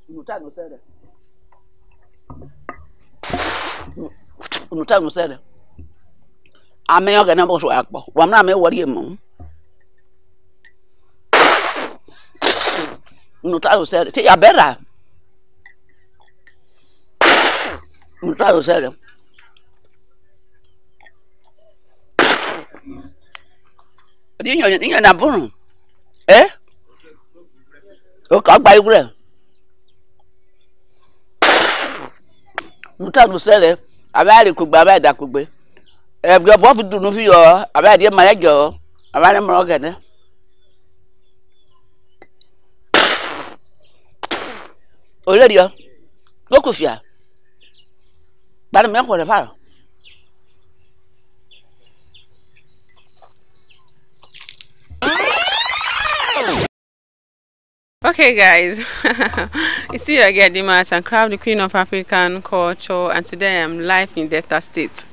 Unutano sere. Unutano sere. Ame yoga na boso akpo. Wamna me wori emu. Unutano sere. Ti ya bera. Unutano sere. Dinyo na bunu. Eh? O ka gba igure. Unutano sere. Abali kugba abada kugbe. Ebyo bo fidu no fi yo, abadi ma yajo. Abali mo ogede. Olerio. Lokufia. Bari me ko le fa. Okay, guys, you see again Dimas and Crowd, the Queen of African Culture, and today I'm live in Delta State.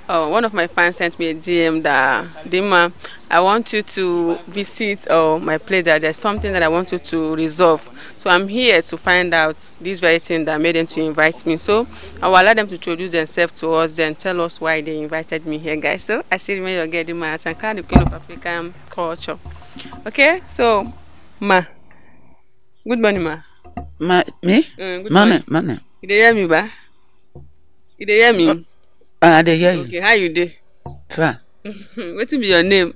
One of my fans sent me a DM that, Dima, I want you to visit my place. That there's something that I want you to resolve. So I'm here to find out this very thing that made them to invite me. So I will allow them to introduce themselves to us, then tell us why they invited me here, guys. So I see you again Dimas and Crowd, the Queen of African Culture. Okay, so Ma. Good morning, ma. Me? Good morning. Morning. You dey hear me, ba? You dey hear me? I dey hear you. Okay, how you dey? Fine. What be your name?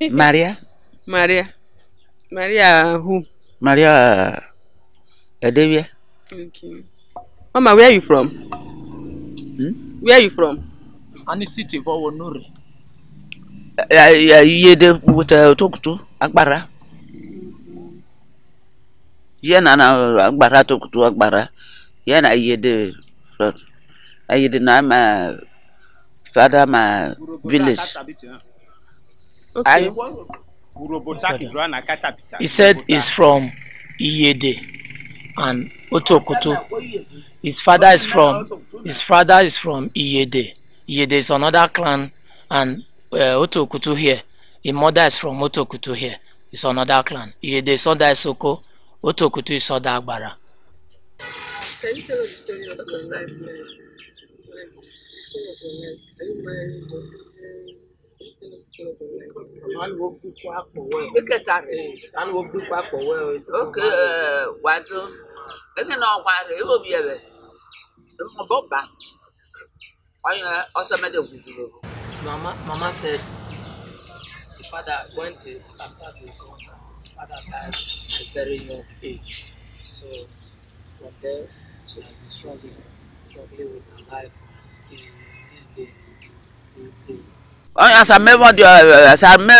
Maria. Maria. Maria who? Maria Edevia. Okay. Mama, where are you from? Where are you from? Ani city for Wonure. You dey with Tokutu Agbara. Yana na Agbara Tokutu Agbara. Yana yede na ma father my village. Okay. He said he's from Iyede and Otokutu. His father is from Iyede. Iyede is another clan, and Otokutu here. His mother is from Otokutu here. It's another clan. Iyede is under Soko. Otokutu is under Agbara. Can you tell us the story of your life? Okay, wado. Eke na ọkwara ebo biebe. Mboba. Oya osamede guzuro. Mama said the father after the father died at a very young age. So from there she has been struggling with her life till this day. Oya sa mebo dio sa me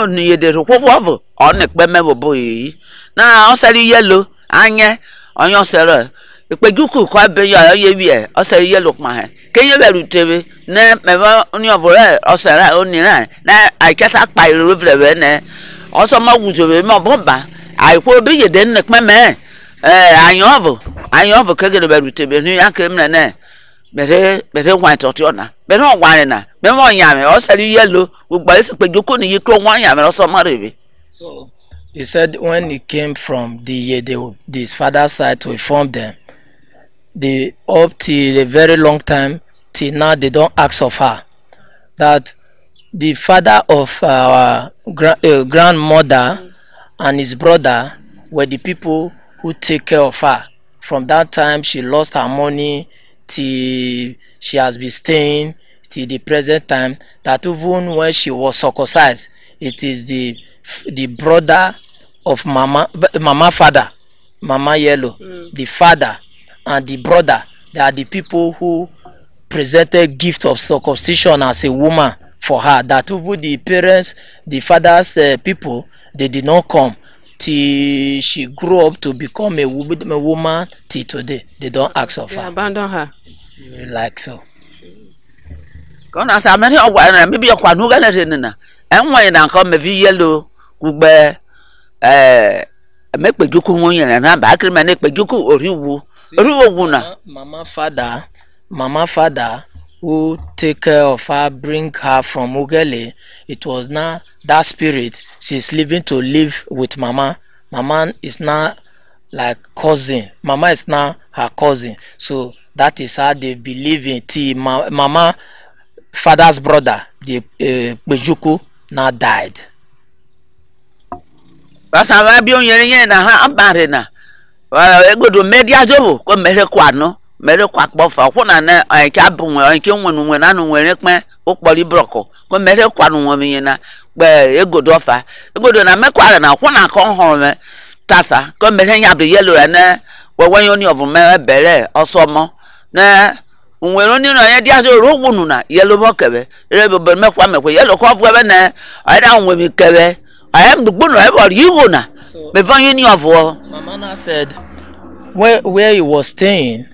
ni yede kwofofo on ekpe mebo boyi. Na o sari yellow anye onyo sere. Ipejuku kwa be ya ye wie o sari yellow ma he. Kenye beru tebe na mebo oni ovore o sere oni na I kesa pa iru vlebe ne. O so ma wujo be mo bomba. Ai ko be yede nekpe me. Anyovo kegere beru tebe ni akem ne. Bere wan totiona. Bere wan na. Me mo nyame o sari yellow ugba isi pejuku ni yikro wan nyame o so marebe. So he said when he came from his father's side to inform them, they up till a very long time till now they don't ask of her that the father of our grandmother and his brother were the people who take care of her. From that time she lost her money till she has been staying till the present time, that even when she was circumcised, it is the brother of mama father, Mama Yellow, the father and the brother, they are the people who presented gift of circumcision as a woman for her, that even the parents, the father's people, they did not come till she grew up to become a woman till today. They don't ask of her. They abandon her. Like so. Kona sa me ogwa me bi okwa nu gana tenna. Enwan na nko me vi yellow gugbe me pejuku won yen na ba kire me ne pejuku oriwu na. Mama father who take care of her, bring her from Ugele. It was now that spirit she's living to live with mama. Mama is now like cousin. Mama is now her cousin. So that is how they believe in tea. Mama father's brother, the Bejuku, now died. Basa wa bi onye na ha abare na. Egodo media jobo ko mere kwa no. Mere kwa kpofa ko na ka bunwe onke nwenu na no nwere pe okpori broko ko mere kwa no nwe na gbe egodo ofa. Egodo na mekwa na ko na ko horo me tasa ko mere nya be yellow na wewen oni of me bere osomo na nwere oni no ye dia so rogbunu na yellow bokebe rebe be mekwa mekwe yellow ko fu ebe na ada nwe mi kebe I am the bono everybody you go na. Before you knew of war. Mama now said where he was staying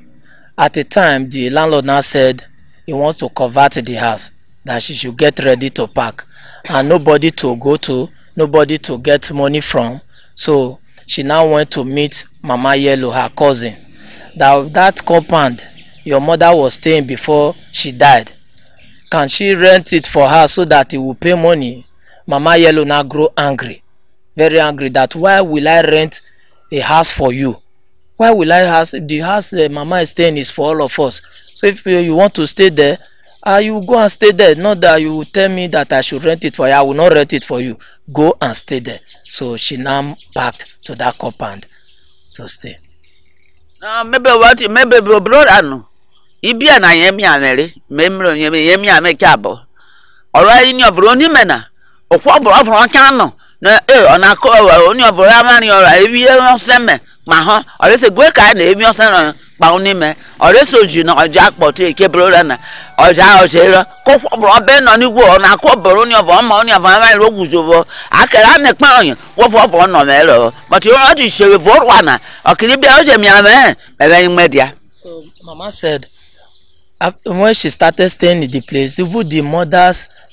at the time, the landlord now said he wants to convert the house, that she should get ready to pack, and nobody to go to, nobody to get money from. So she now went to meet Mama Yellow, her cousin. That compound your mother was staying before she died, can she rent it for her so that he will pay money? Mama Yellow now grow angry, very angry, that why will I rent a house for you? Why will I house? The house Mama is staying is for all of us. So if you want to stay there, you go and stay there. Not that you tell me that I should rent it for you. I will not rent it for you. Go and stay there. So she now packed to that compound to stay. Maybe what? Maybe brother no. Ibi na yemi amere. Memro yemi ame kabo. Alright, in your vroni mena. Okwabro kan no na ona ko oni oboro amani ora ebi e seme ma ho ore se gwe ka na ebi osena pa oni me ore soju na oja akpoto ekebro na oja ojero ko kwabro be no ni gwo na ko boro ni ovo ma oni ava amani rogujobo akara ne pa oyin wo fo no me ro but you want to share for one okiri bi o je mi ame be media. So Mama said when she started staying in the place, even the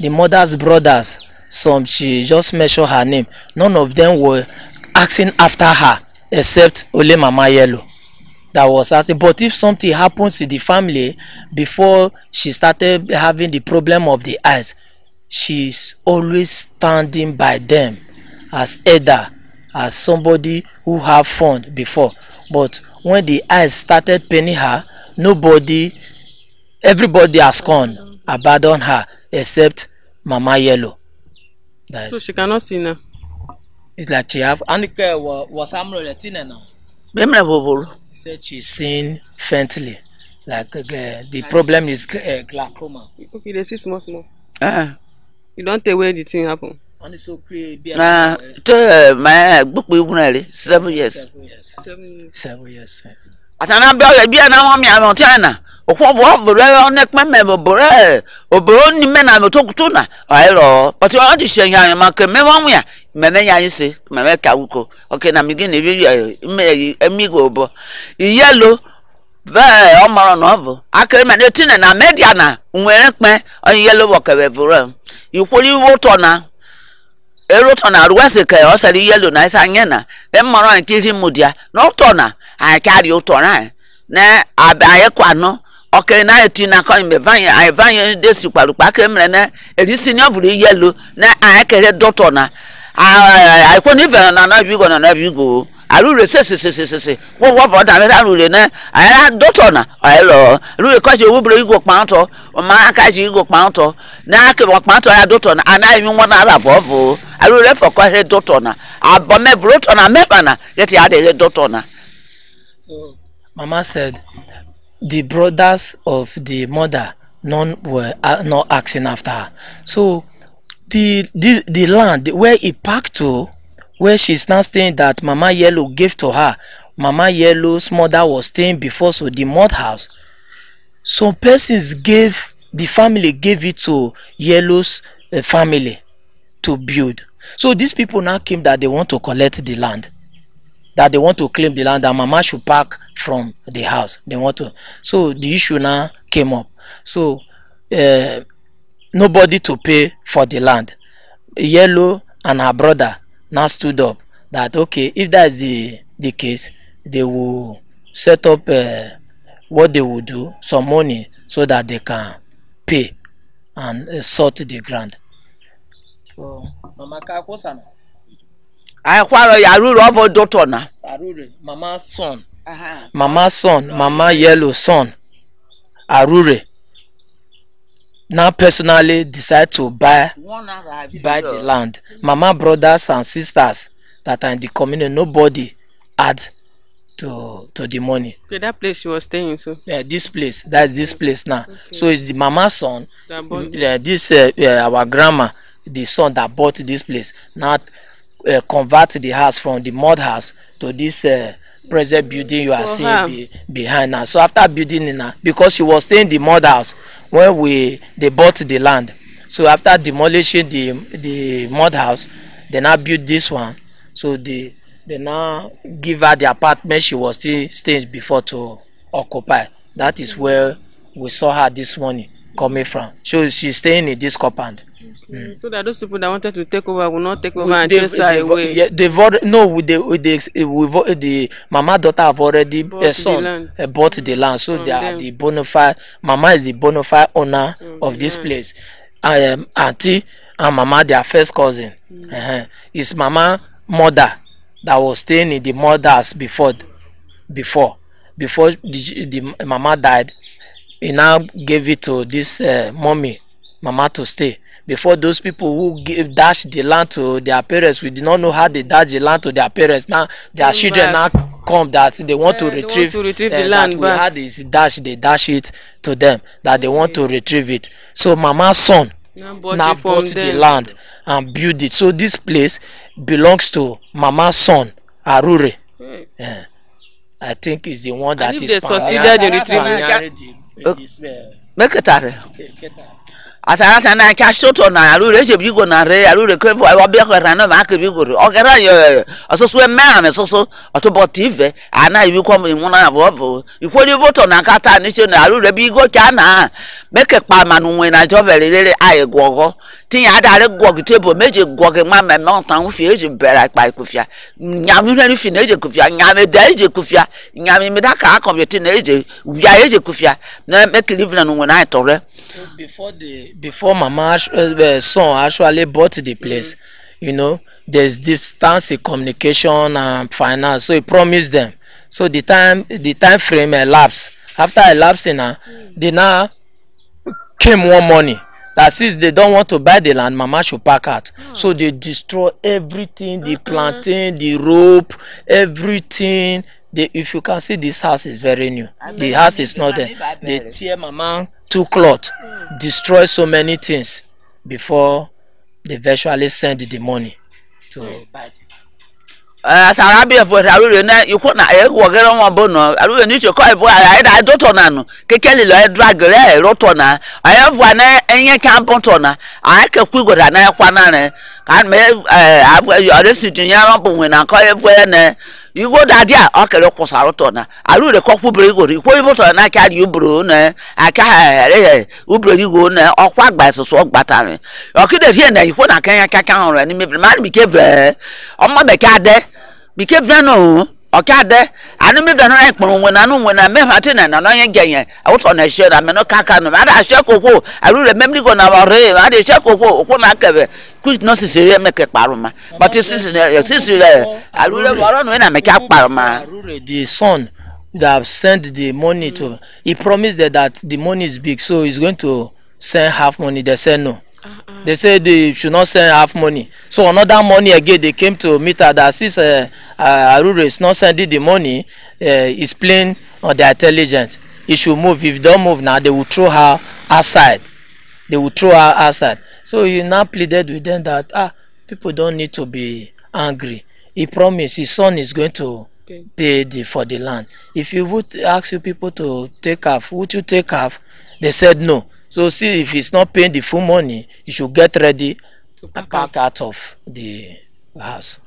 mother's brothers, some she just mentioned her name, none of them were asking after her except only Mama Yellow that was asking. But if something happens in the family before she started having the problem of the eyes, she's always standing by them as elder, as somebody who have fun before. But when the eyes started paining her, everybody has gone, abandoned her except Mama Yellow. So she cannot see now. It's like she have Anika was Latina now. He said she's seeing faintly. Like the problem is glaucoma. Okay, they see small. You don't tell where the thing happen. And it's so crazy. My book we 7 years. 7 years. Atana be na wa mi am China. Okwofo bore onek meme bore oboro ni me na me tokuto na ayro but you want to share yan ma ke me wan ya meme yan se meme ka wuko okay na migi na bi amigo bo yellow ve o maro no vo akere me na tine na media na nwere pe on yellow wo ka be bore ikwori wo to na eroto na ruwase ke o sari yellow na isa nye na e maro an kiri mudia no to na I carry o to na abaye kwa no okay na eti na kan me van de suparupa ke mre na edi senior vuru yellow na akere doctor na I ko ni ve na bi go aru re se wo for da me aru re na doctor na lo aru re ko je wo bro igo panto o ma aka je igo panto na ke wo panto ya doctor na ana mi won na ala vovo aru re for ko he doctor na abo me vuru to na me na yet ya de doctor na. So Mama said the brothers of the mother, none were not asking after her. So the land where he packed to, where she's now staying, that Mama Yellow gave to her, Mama Yellow's mother was staying before, so the mud house. Some persons the family gave it to Yellow's family to build. So these people now came that they want to collect the land, that they want to claim the land, and Mama should pack from the house. They want to. So the issue now came up. So nobody to pay for the land. Yellow and her brother now stood up that okay, if that is the case, they will set up what they will do, some money, so that they can pay and sort the ground. So Mama Kakosana. I quarrel Arure of daughter na. Arure, Mama's son. Mama's son, Mama Yellow son. Arure. Now personally decide to buy the land. Mama brothers and sisters that are in the community, nobody add to the money. Okay, that place she was staying, so. Yeah, this place. That's this place now. Okay. So it's the mama's son. This our grandma, the son that bought this place. Now convert the house from the mud house to this present building you are seeing behind now. So after building it now, because she was staying in the mud house when they bought the land. So after demolishing the mud house, they now built this one. So they now give her the apartment she was still staying before to occupy. That is where we saw her this morning coming from. So she's staying in this compound. So that those people that wanted to take over will not take over and chase her away. Yeah, they've already, no, with the mama daughter have already son bought the land. So they are the bona fide. Mama is the bona fide owner of this place. Auntie and mama, their first cousin. It's mama mother that was staying in the mother's before the mama died. He now gave it to this mama to stay. Before those people who dash the land to their parents, we did not know how they dash the land to their parents. Now their children now come that they want to retrieve the land. We had this dash, they dash it to them that they want to retrieve it. So mama's son now bought the land and built it. So this place belongs to mama's son, Arure. Yeah. I think is the one that is succeeded in retrieving. Make it Atana na ka shoto na Arure je bi go na re Arure ko fo wa bi ko ran na ma ka bi go o kera yo asoso e ma me soso otobo tv ana ibi ko mu na avo ikwo ni voto na kata ni se na Arure bi go cha na make pa manu nwe na jo bere lele ai gogo tin ya dare gogo tebo meje gogo ma me no tan fi eje bere pa ikufia nyam hu ni fi na eje kufia nyam da eje kufia nyam mi da ka computer na eje wia eje kufia na make live na nwe na itore. Before mama son actually bought the place, you know, there's distance in communication and finance. So he promised them. So the time frame elapsed. After elapsing, they now came one morning that since they don't want to buy the land, mama should pack out. So they destroy everything, the plantain, the rope, everything. If you can see, this house is very new. The house is not there. They tear mama two cloth, destroy so many things before they virtually send the money to buy them. Sarabia for Arure na you could not go get on bono. Arure need to call boy. I don't know. Kekeli lo drag le rotona. I have one any campotona. I can quick with an aquanane. Can me have your sitting young when I call it when you go that dia okay lo kosarotona. Arure koku brigo. You go to na ka you bro na aka ubro you go na okwa gba so gbata. Okay dey here na you na kan kan ora ni me man be cave. Omo be ka de because no okay and me no like when na me hate na no yen gen out on a share na me no kaka no ada share koko Arure remember go na re ada share koko na kebe quick no sisi make paroma but sisi Arure woro no na make paroma. Arure the son that sent the money to, he promised that the money is big, so he's going to send half money. They said no. They said they should not send half money. So another money again, they came to meet her that since Arure is not sending the money, is playing on their intelligence. He should move. If they don't move now, they will throw her outside. They will throw her outside. So he now pleaded with them that people don't need to be angry. He promised his son is going to pay for the land. If you would ask you people to take half, would you take half? They said no. So see, if he's not paying the full money, you should get ready to pack out of the house.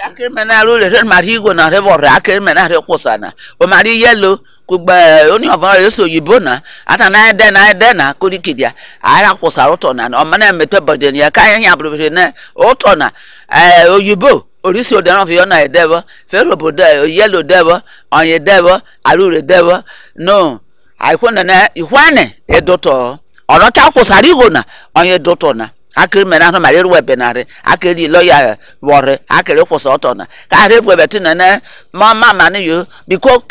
Akirmena lo le marigo na rebo akirmena re kosana. O mari yellow kugba oni of so yibona ata na de na kodikidia. Ara kosaroto na o mana mete boden ya kan ya bro na o to na oyibo orisi odan fi na edebo fero boda yellow debo on ye debo Arure debo no I want na ihwane edoto onota kosarigo na onye doto na akiri mena no mare ruwe benare akiri lawyer wore akiri ko so to na ka refu betina na mama ma ne yo because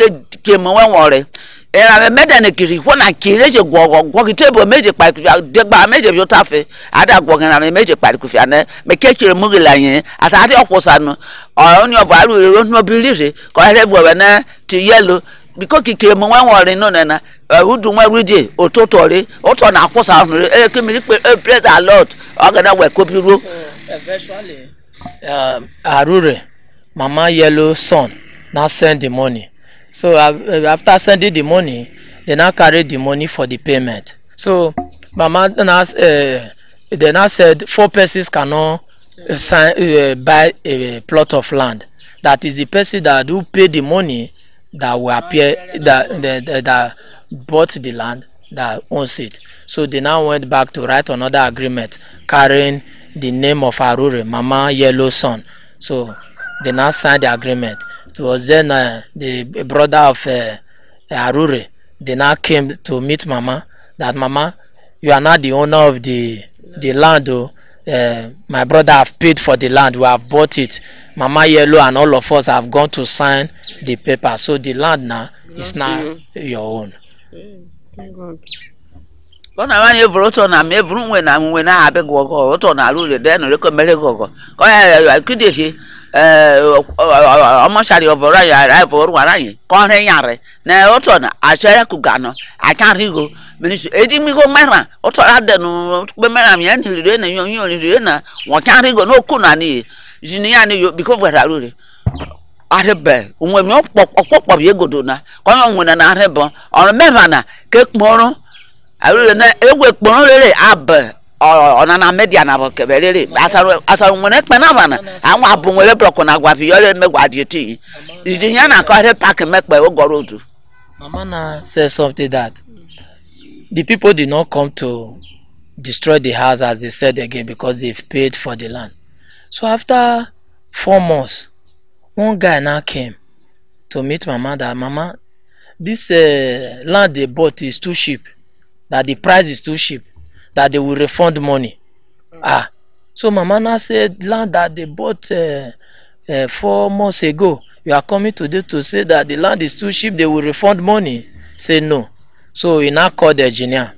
ke mo wen wore era me meda ne kiri ko na kiri je gwo ki table meje pa de gba meje bi tafe ada gwo na meje pa ku fia na me ke kiri mu gila yin asa ade okusa no oni of aru no bilire ko refu be na ti yellow because kike mo wan wore no na udu nwa rudi ototori oto na akwusa no e kemi praise a lot ogana we kopiru. So eventually Arure mama yellow son now send the money. So after sending the money, they now carry the money for the payment. So mama now they now said 4 persons cannot buy a plot of land. That is the person that do pay the money that will appear that bought the land that owns it. So they now went back to write another agreement carrying the name of Arure, Mama Yellow Son. So they now signed the agreement. It was then the brother of Arure, they now came to meet Mama, that Mama, you are not the owner of the land though. My brother have paid for the land, we have bought it. Mama Yellow and all of us have gone to sign the paper. So the land now is now your own. God. Bona wani evroto na me evru nwe na abego go oto na rule de no rekomele go ko ya kudeshi omo shari ovora ya ra for wara yin ko re yare na oto na ashere kuga no aka rigo minisu eji mi go mera oto ra de no be mera mi ani rire na yon rire na won kan rigo no ku na ni jini ya ni yo because wara rule arebe unwe mi opopop ye godo na ko yon nwe na arebe on meva na ke kmoro Arure na ewe kpon rere ab ona na media na bokebelere asaru nwene pe na bana awon abu nwere bloko na gwa fi yole megwa dieti idi yan na ko he park mepe ogoro odu. Mama na says something that the people did not come to destroy the house as they said again because they've paid for the land. So after 4 months, one guy now came to meet Mama that Mama, this land they bought is too cheap. That the price is too cheap, that they will refund money. So Mama now said land that they bought 4 months ago, you are coming today to say that the land is too cheap, they will refund money. Say no. So he now called the engineer.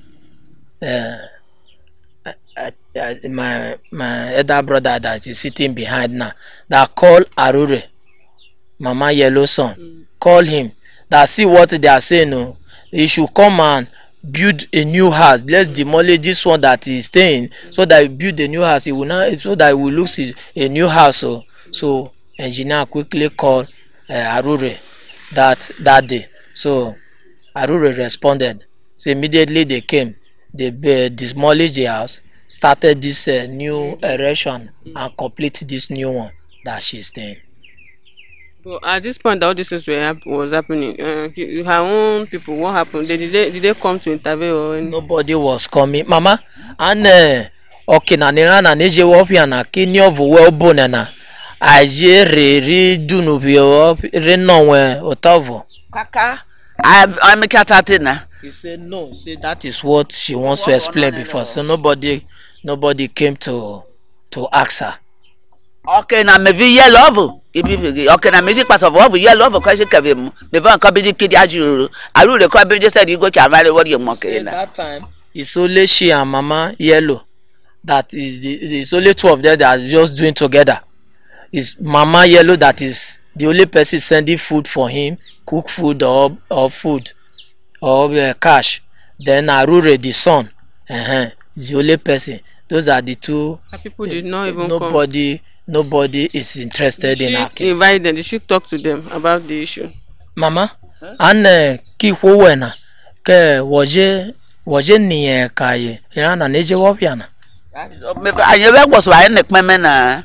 My elder brother that is sitting behind now, that call Arure, Mama Yellow Son, call him. That see what they are saying. No, he should come and build a new house. Let's demolish this one that is staying, so that we build a new house. It will not, so that we look a new house. So engineer quickly called Arure that day. So Arure responded. So immediately they came. They demolished the house, started this new erection, and complete this new one that she's staying. But at this point, all this was happening. Her own people, what happened? Did they come to intervene? Or nobody was coming, Mama. And okay, na nira na neje wopia na kinyo vuwe obone na aje re do no bi re no we otavo. Kaka, I'm a catatina. He said no. Say that is what she wants to explain before. So nobody came to ask her. Okay, na me vi yellow. Okay, na music pass of over yellow over question kavim. Me van ka biji kidi ajuru. Aru le kwa biji said you go to marry what you mock. At that time, it's only she and Mama Yellow. That is it's only 2 of them that are just doing together. It's Mama Yellow that is the only person sending food for him, cook food or food or cash. Then Arure the son, is the only person. Those are the 2. People did not even come. Nobody is interested in our case. Invite them. Did she talk to them about the issue? Mama, and ki wena ke waje ni kaye yana neje wopiana. Ayewe was why nek meme na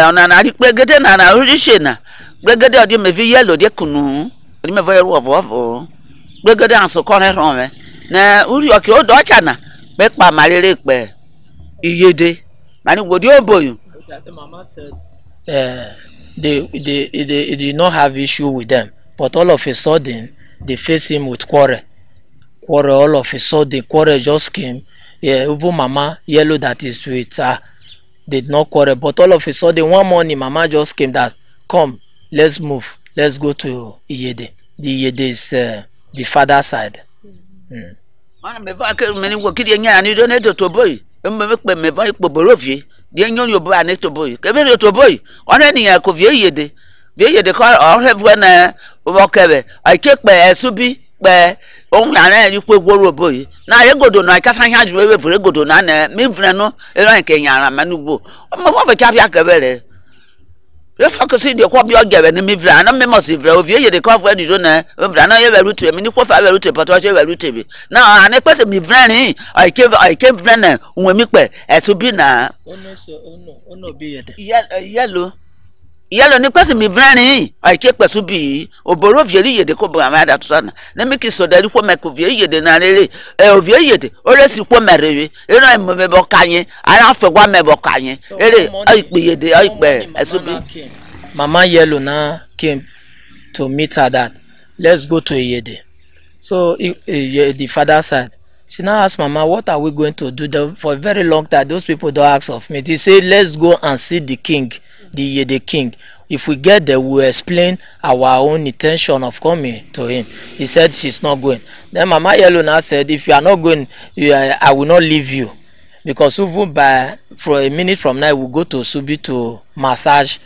ona na gbegede na orishe na gbegede odi me vi yellow de kunu odi me voye wo gbegede anso kore ron me na uri oke o do kana pe pa marere pe iyede mani wodi oboyun. The Mama said they did not have issue with them, but all of a sudden they face him with quarrel. All of a sudden quarrel just came. even Mama Yellow that is with her did not quarrel. But all of a sudden, one morning, Mama just came that, come, let's move. Let's go to Iyede. The Iyede is the father side. Me va ke me ni wo ki de nya ni do ne to boy. Me pe me va ipo borovie. De nyon yo bo ane to boy. Ke be to boy. One ni ya ko vie Iyede. Vie Iyede ko o have when wo kebe. I ke pe esubi pe ohun ana ni pe gworo boy. Na ye godo na ka san haju we fure godo na me vre no e ran ke nya ara manu go. Mo fa ka bia ke bele. If I could see the quabi or given me vra, no memosive of ye the cough when you don't know, Vrana ever root to me, quaff ever root to Patocha ever root to me. Now, I never me vranny, I came vrana, when me pe, as to be now. Oh no, be it. Yellow. Yellow nipas me vranny, I kept a subi, or Borovia the cobra mad at son. Let me kiss so that you make of ye the nare, of ye, or less you come marry, and I'm a bocanye, I don't for one mebocanye. I be the I as to be. Mama Yellow now came to meet her that let's go to Iyede. So the father said, she now asked Mama, what are we going to do? For a very long time, those people don't ask of me. They say, let's go and see the king, the Iyede king. If we get there, we'll explain our own intention of coming to him. He said she's not going. Then Mama Yellow now said, if you are not going, I will not leave you. Because even for a minute from now, we'll go to Subi to massage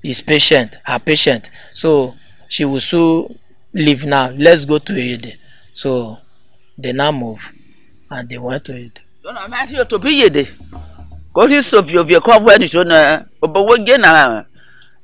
his patient, her patient. So she will soon leave now. Let's go to Iyede. So they now move and they went to Iyede. Don't mind you to be Iyede. Go to Sophia, your cover when you should know. But what again?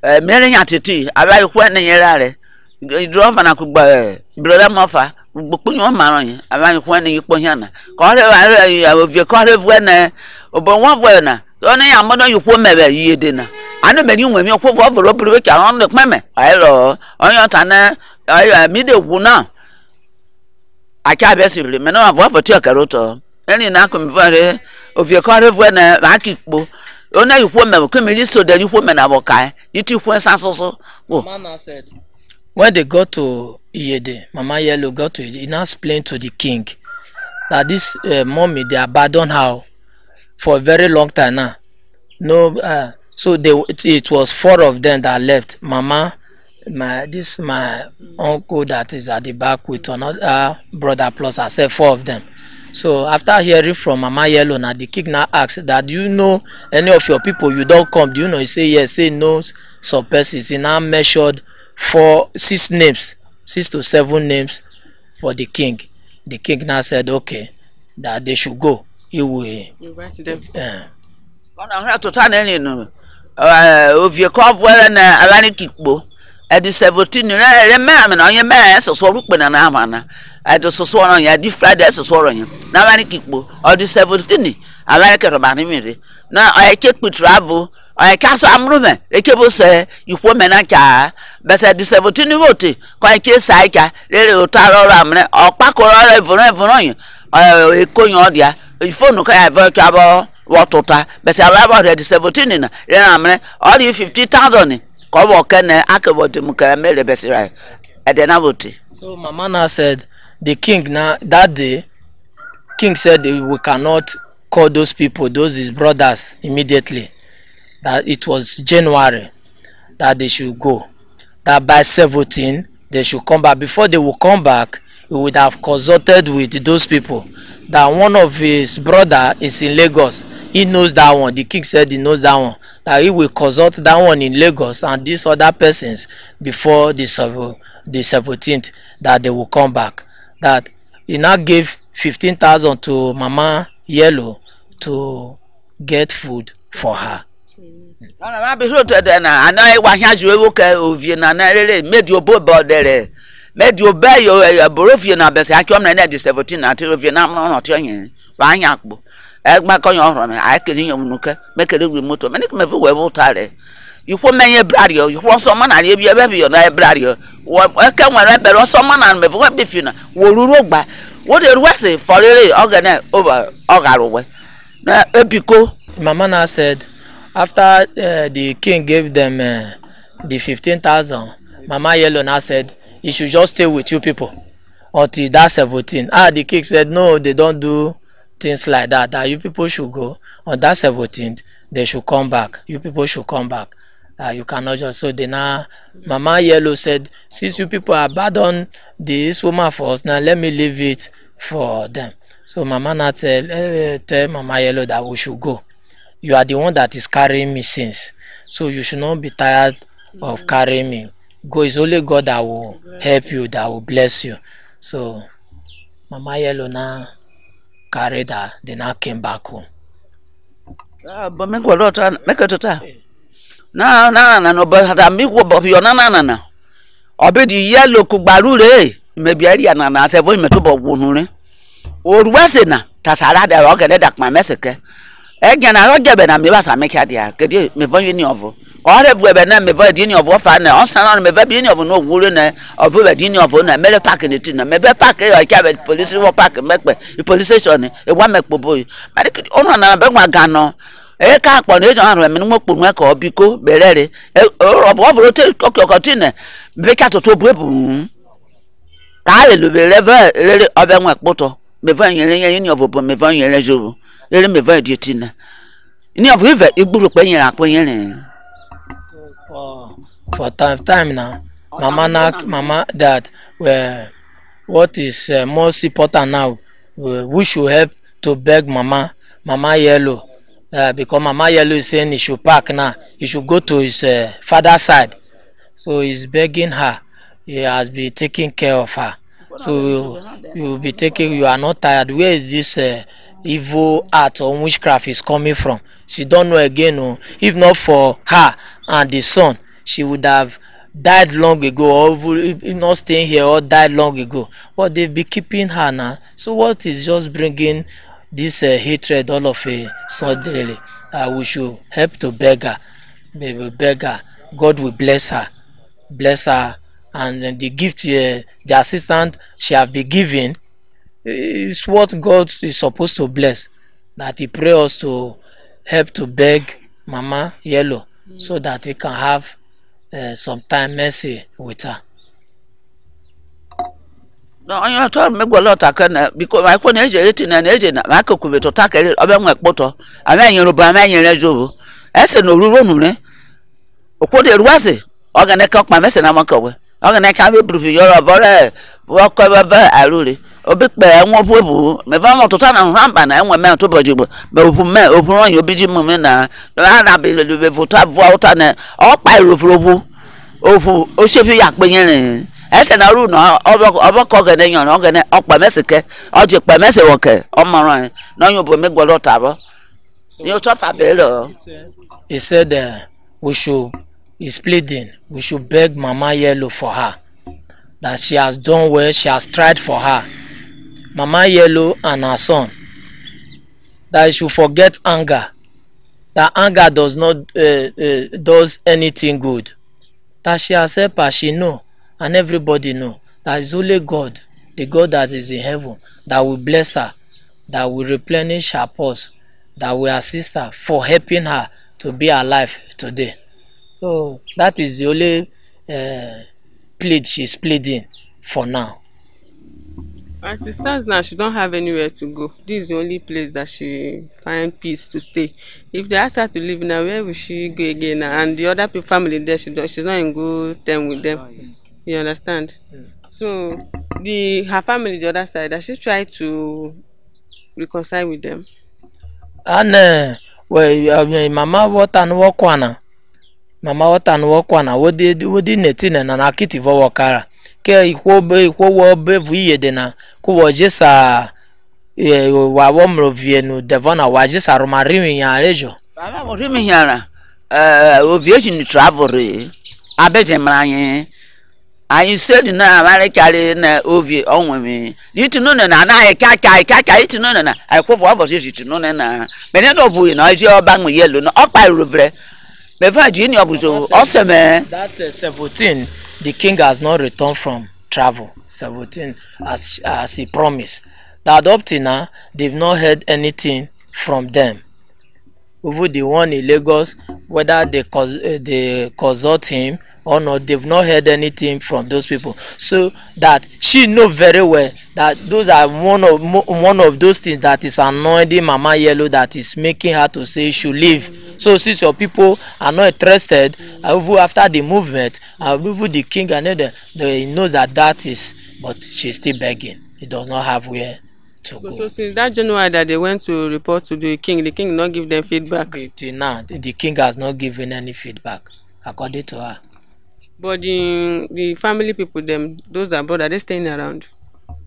Many attitude. I like when you drove and I could buy brother Muffa. Put your man. I like when you put Yana. Call her of your collar when about one winner. Only a mother you put me ye dinner. I know many women put over a break on the climate. I know on your tanner. I middle now. I can't basically, man, I've offered to a caroto. Any nakum very of your collar when I keep. Only you women come so that you women are okay. You two when so. Mama said, when they got to Iyede, Mama Yellow got to it, he now explained to the king that this mommy, they abandoned her for a very long time now. No, so it was 4 of them that left. Mama, my uncle that is at the back with another brother plus I said 4 of them. So after hearing from Mama Yellow, now the king now asked that, do you know any of your people? You don't come. Do you know? He say yes. Say no. Some persons. He now measured 6 names, 6 to 7 names for the king. The king now said, okay, that they should go. He will. You went to them. Yeah. I have to turn any no. If you come well and I like kickbo. At the 17, man, on your man, so look when an amana. At the so on ya, the Friday, so on you. Now I kickbo, or the 17, I like it about him. Now I take with travel. I can't am room. The cable say, you woman and car, but at the 17 vote, quite a psycha, little taro ramne, or pack or ever on you. A coin order, if phone no can have trouble, water, but I about at the 17 in all you 50,000. Come on, can I about the Mukamel Bessirai at the Nabuti? So Mama now said, the king now that day, king said we cannot call those people, those his brothers immediately. That it was January that they should go. That by 17 they should come back. Before they will come back, he would have consulted with those people. That one of his brother is in Lagos. He knows that one. The king said he knows that one. That he will consult that one in Lagos and these other persons before the 17th that they will come back. That he now gave 15,000 to Mama Yellow to get food for her. I be wrote then I know what has you look of you and I made your boat there. Made you bear your Borovian best. I come at the 17 until Vietnam not young. Ranyakbo. As my coin, I can hear you make a little motor. Many come everywhere will tire. You want many brother, you want someone, I leave your baby or I brother. What can I bear on someone and before befina? Will by what it was a for really organize over Ogaroway. Now, Epico. Mama now said, after the king gave them the 15,000, Mama Yellow now said, he should just stay with you people until that 17. The king said, no, they don't do things like that, that you people should go. On that 17th, they should come back. You people should come back. You cannot just. So then now, Mama Yellow said, since you people abandon this woman for us, now let me leave it for them. So Mama now tell Mama Yellow that we should go. You are the one that is carrying me since. So you should not be tired of carrying me. Go, it's only God that will help you, that will bless you. So Mama Yellow now carried her, they now came back home. But make a lot of make it to no, but I make what Bobby or Nana. Obedi Yellow Kubarule, maybe Ariana, as a woman to Bobune. Old Wessena, Tassara, the rocket that my message. Again, I don't get them, I make idea, get you, me very novel. All of Weber, me very dinner of warfare, on Sanon, me very of no woolen of a dinner of one, a mellow pack in the tin, maybe pack a cabbage, police will pack and make the police station, a one make boy. But it could only another my gun. A car on it on a minimum work or bico, berry, or of overloaded cocotina, make out to boom. Carly will be level, really of them work bottle, me very any of open me very eligible. Let me very duty. In your river, you book when you're acquainted. For time now, Mama, Dad, what is most important now? We should help to beg Mama Yellow, because Mama Yellow is saying he should pack now. He should go to his father's side. So he's begging her. He has been taking care of her. So you will be taking. You are not tired. Where is this? Evil art or witchcraft is coming from? She don't know again. No. If not for her and the son, she would have died long ago, or if not staying here, or died long ago. But they've been keeping her now. So what is just bringing this hatred all of a sudden? We should help to beg her. We will beg her. God will bless her, and the gift, the assistant she have been given, is what God is supposed to bless. That He pray us to help to beg Mama Yellow, so that He can have some time mercy with her. No, you told me a lot because my phone is written and agent. I could be to tackle it about my bottle. I mean, you're by man, you're as a no room. What it was it? I'm gonna cock my mess and I'm going. I'm gonna carry a proof you're a very walk over I really. O big bear won't wobble. Me van to turn and ramp and I want man to budget, but who may open your busy moment now. I'll be a little bit of water or by roof robo. Oh, ship you yak beginning. As an aruna, over cogging and organ up by Messica, or just by Messi worker, on my run. No, you will make a lot of you tough a better. He said, we should, he's pleading, we should beg Mama Yellow for her. That she has done well, she has tried for her. Mama Yellow and her son, that he should forget anger. That anger does not does anything good. That she has helped her, she know, and everybody know that it's only God, the God that is in heaven, that will bless her, that will replenish her purse, that will assist her for helping her to be alive today. So that is the only plead she's pleading for now. As it stands now, she don't have anywhere to go. This is the only place that she find peace to stay. If they ask her to leave now, where will she go again? And the other people, family there, she's not in good term with them. You understand? So her family, the other side, does she try to reconcile with them? And Mama what and walk one. Mama what and walk one. What did netin and an akiti for wakara? Ke ikwo bevu yede na ko jesa wa womro vie no devona wa jesa romari ya rejo baba mo rimi yara ovie ni travel abeje mranye ayi said na America na ovie onweme yitu no na na kaka yitu no na akwofo aboje yitu no na bene no bu na aje oba nwe yelo no okpa rovre beva ji ni obuzo oseme that 17 the king has not returned from travel. 17 as he promised. The adopting now, they've not heard anything from them. over the one in Lagos, whether they consult him or not, they've not heard anything from those people. So that she know very well that those are one of those things that is annoying Mama Yellow, that is making her to say she should leave. So since your people are not interested, after the movement, over the king and they know that is, but she's still begging. He does not have where to go. So since that January that they went to report to the king not give them feedback. Till now, the king has not given any feedback, according to her. But the family people, those abroad, are they staying around?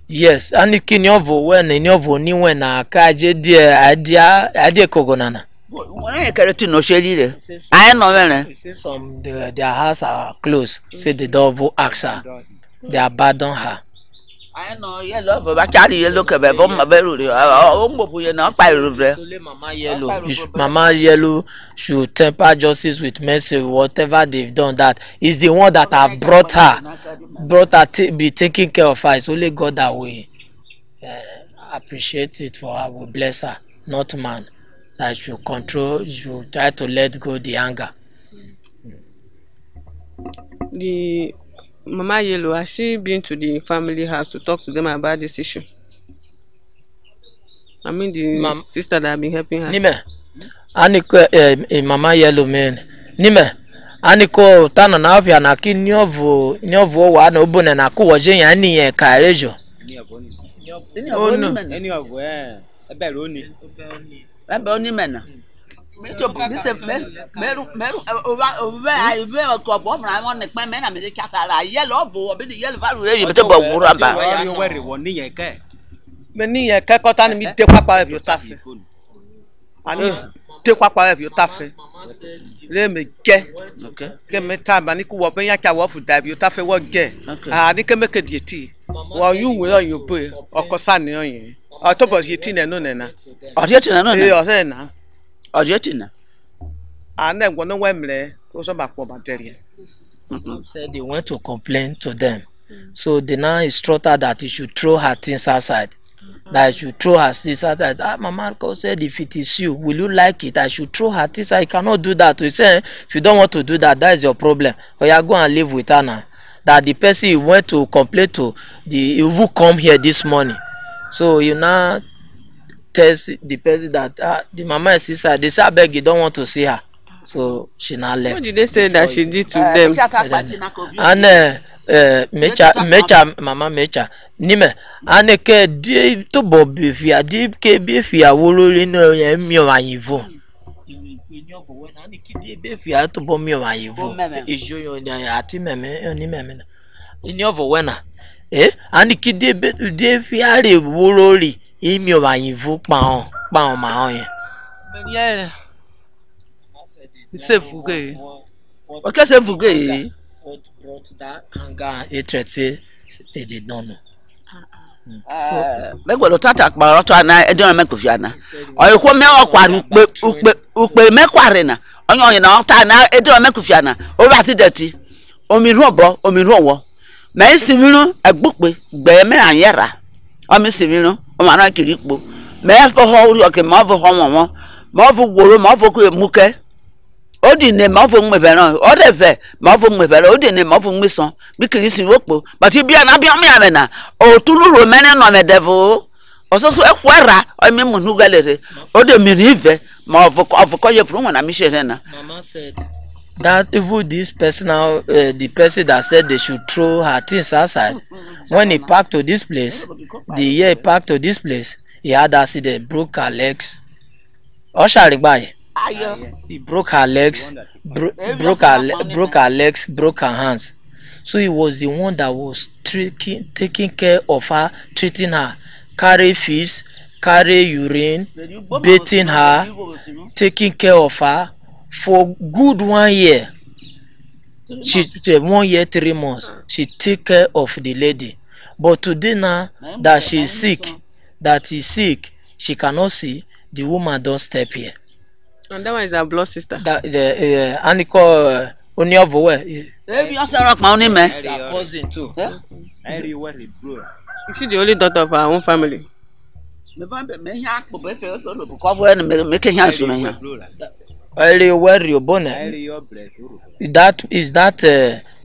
Yes, and the king when na kaje dia kogonana. I know when Some their house are closed. Say the devil ask her. They abandon her. I know yellow for back yellow kebe bomb my berry. Mama Yellow should temper justice with mercy. Whatever they've done, that is the one that have brought her be taking care of her. It's only God that we appreciate it for her. We bless her, not man. That should control, should try to let go the anger. The Mama Yellow, has she been to the family house to talk to them about this issue? I mean the sister that have been helping her. Nime, Aniko Mama Yellow man. Nime, Aniko tana na opia na ki nyovo wa na obone na ku woje yan ni e karejo. Oh no. Any of where? Eberoni. Eberoni mena. Me to be se meru over I be a crop of I want the men and the cat are yellow for the yellow value to go rubber. You very one near care. Many a cacotan me take up of your taffy. I mean, take up of your taffy. Let me get okay. Get me time and you could open your cow for that you taffy what get. I can make a tea. While you will on your boy or Cosani on you. I told us you tin and none. Or yet another. Argentina. And then one of Wembley goes back for bacteria. Said they went to complain to them. So they now instructed that he should throw her things outside. That I should throw her things outside. Mama said, if it is you, will you like it? I should throw her things. I cannot do that. He said, if you don't want to do that, that is your problem. Or you are going to live with her now. That the person he went to complain to, he will come here this morning. So you now tells the person that the mama is sister, they say beg you don't want to see her, so she now left. What did they say that she did to them? And mecha mama mecha nime aneke di to bobi fia di ke bi fia wolori no ye mi o ayivo iwe ni ofo when aniki di be fia to bo mi o ayivo ijo yo ati meme ni meme ni ofo when aniki di fia re wolori imi o ayivo pa on ma on yen yeah c'est fou que OK c'est fou que what brought that anger and hatred, say they did not know. Make we tata pa roto na e don make kofia na o ko me okware ukpe me kware na onye na ota na e don make kofia na o ba ti dati omi ru obo omi ru owo me simiru agbukpe gbe me anyera o mi simiru o ma na kirikpo me fo ho ori oke ma fo ho won ma fo gboro ma fo ku emuke odi ne ma fo nmebe na o de fe ma fo nmebe odi ne ma fo nmison bi kirisi wopo but bia na bia me amena o tuluro mene no me devo ososo ekwara o me munu galere o de mi rive ma of ko ye from na mi shere na. Mama said that even this personal the person that said they should throw her things outside, when he packed to this place, the year he packed to this place, he had accident, broke her legs. He broke her legs, broke her legs, broke her hands. So he was the one that was taking care of her, treating her, carry fish, carry urine, bathing her, taking care of her for good 1 year. She 1 year 3 months. She take care of the lady. But today now that she is sick, she cannot see. The woman don't step here. And that one is her blood sister. That the Aniko Onyovo. Maybe you say rock my name. It's her cousin too. Is she the only daughter of her own family? Me va be me ya po be fe so no ko vo na me ke nya so me ya.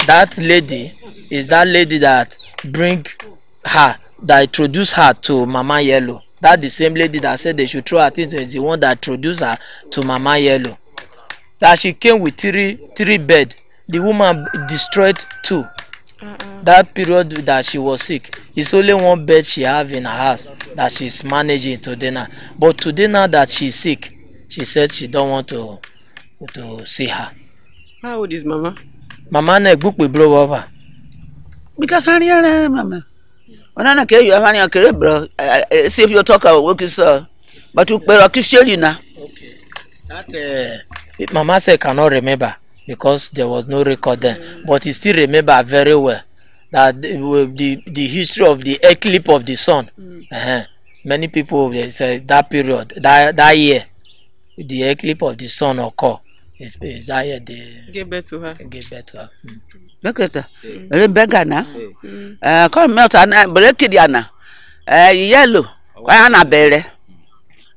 That lady is that lady that bring her, that introduced her to Mama Yellow. That the same lady that said they should throw her things is the one that introduced her to Mama Yellow. That she came with three bed. The woman destroyed two. That period that she was sick, it's only one bed she have in her house that she's managing today now. But today now that she's sick, she said she don't want to see her. How old is Mama? Mama na book we blow over. Because I hear mama. When I care you have any care bro. See if you talk about work is but you better keep sharing now. Okay. That Mama said cannot remember because there was no record then, but he still remember very well that the history of the eclipse of the sun. Many people say that period, that year, the eclipse of the sun occur. Is that year they give birth to her? Give birth to her. Look at that. Beggar now. Come melt and break it yana. Yellow. Why am I better?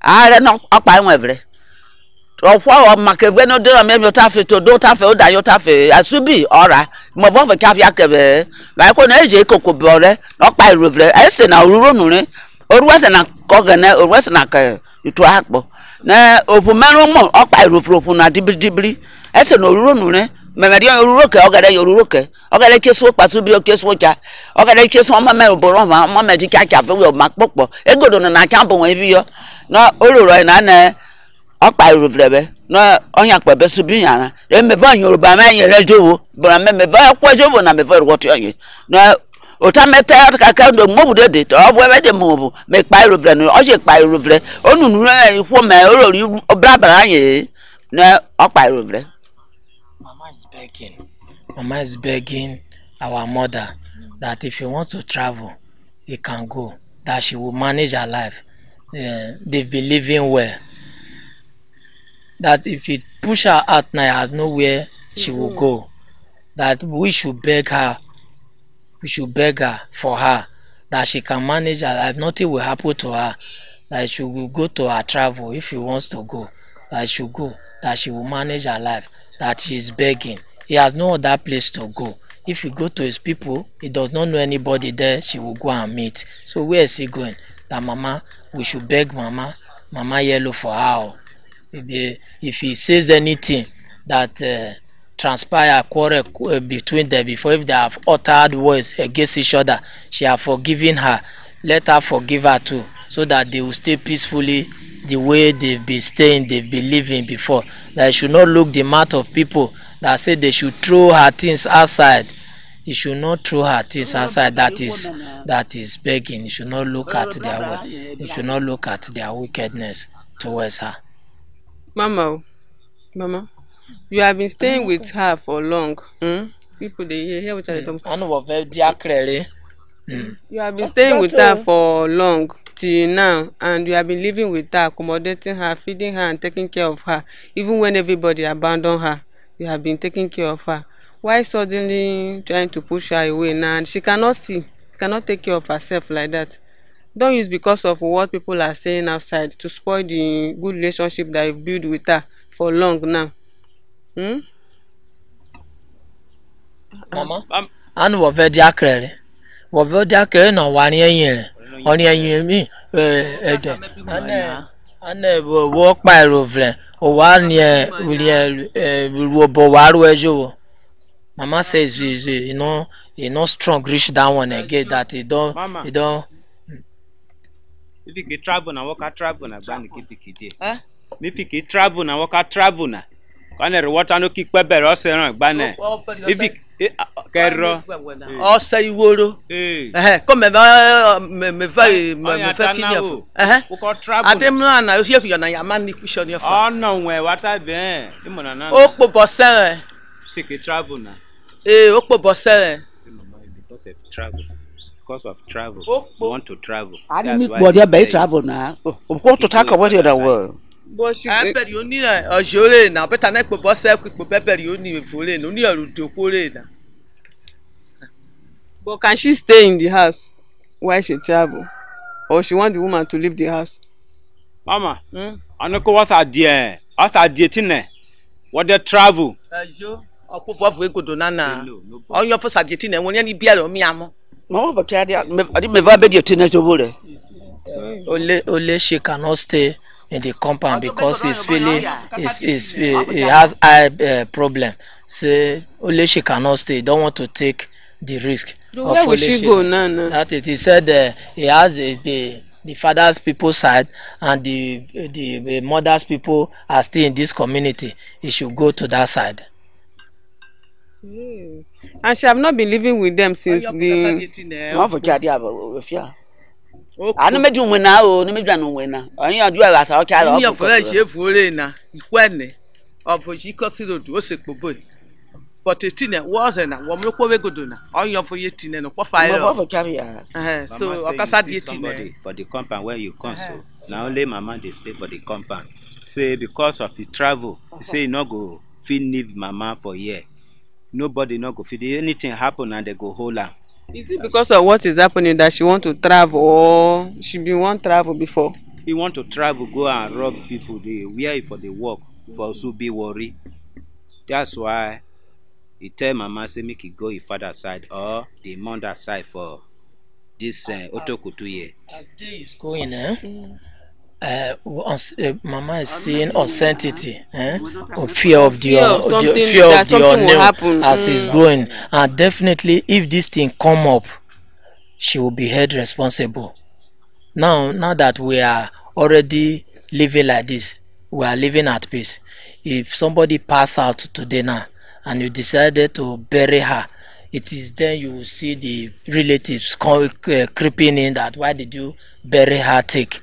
I don't know up I every. Or market when no do maybe your taffy to do taffy or your taffy. I should be all right. My boy cap yakave. Like on a cocoa brother, not by river. I say now, Runu, or wasn't a cogana or wasn't a you to hackbo. Na open man more up by roof na dibli. I say no Runu, Mamadia Uruke, or get a Uruke, or get a kiss what pass will be a kiss watcher, or get a kiss one man boroma, Mamma Jacka will mark book, a good on a camp on you. No, Uru and Opa Ruvlebe, no Onyakwa Besubiana, then me van Yoruba man you but I remember very quite over and before what you no Otameta account of move it, or wherever they move, make by Ruvlen, or shake by Ruvle, only woman or you or Brabra, no Opa Ruvle. Mama is begging our mother that if he wants to travel, he can go, that she will manage her life. They've been living well. That if it push her out now, has nowhere she will go. That we should beg her for her, that she can manage her life. Nothing will happen to her. That she will go to her travel if she wants to go. That she should go. That she will manage her life. That she is begging. He has no other place to go. If he go to his people, he does not know anybody there. She will go and meet. So where is he going? That Mama, we should beg Mama Yellow for her. If he says anything that transpire quarrel between them before, if they have uttered words against each other, she have forgiven her. Let her forgive her too, so that they will stay peacefully the way they've been staying, they've been living before. That they should not look the mouth of people that say they should throw her things outside. You should not throw her things outside. That is begging. You should not look at their way. You should not look at their wickedness towards her. Mama, you have been staying with her for long. People they hear what I talk. I know what very dear clearly. You have been staying with her for long till now, and you have been living with her, accommodating her, feeding her, and taking care of her. Even when everybody abandoned her, you have been taking care of her. Why suddenly trying to push her away now? And she cannot take care of herself like that. Don't use because of what people are saying outside to spoil the good relationship that you build with her for long now. Mama, I know what very accurate. What very accurate no one year. Only a year me. I never walk by Rovle or 1 year will Bowaru. Mama says you know strong reach that one again that you don't. If you can travel na walk travel na gba ni kipikide. If you can travel na walk travel na. Kan e water no kick pebe ro se ran gba na. If you kero. O se iworo. Ko me fa fini afo. Wo ko travel. Ademra na o se fi na ya man ni push on your fa. Oh no we water be. Imo na na. O po bosen. If you can travel na. O po bosen. Because of travel. We want to travel. I didn't meet body by travel now. We want to talk about the world. But she pepper you need a jole now. Better not put boss quick pepper you need full in. Only a to pull in. But can she stay in the house while she travel? or she want the woman to leave the house. Mama, I know what's our dear. What's our dear thing? What they travel? Yo, Opo we go do nana. On your first adjetin and when any beer on me amo. No, but I didn't never beg your teenage over. Only she cannot stay in the compound because he's feeling he has eye problem. So only she cannot stay. Don't want to take the risk. Where will she go, Nana? That it. He said he has the father's people side and the mother's people are still in this community. He should go to that side. And she have not been living with them since the. I no me do win now, no me do no win now. I you do as I carry up. For she for na when of she consider to sick boy. But a teen wasn't a woman we go do na. On your for your teen and for fire. So I for the compound where you come so. Now only mama they stay for the compound. Say because of his travel, he say no go feel leave mama for here. Nobody no go feel anything happen and they go hold her. Is it because of what is happening that she want to travel or she been want travel before? He want to travel, go and rob people. They wear for the work for also be worried. That's why he tell mama say make he go his father side or the mother side for this Otokutuye. As day is going, mama is seeing uncertainty, or fear of the unknown as it's growing, and definitely if this thing come up, she will be held responsible. Now that we are already living like this, we are living at peace. If somebody pass out today now, and you decided to bury her, it is then you will see the relatives creeping in that why did you bury her take?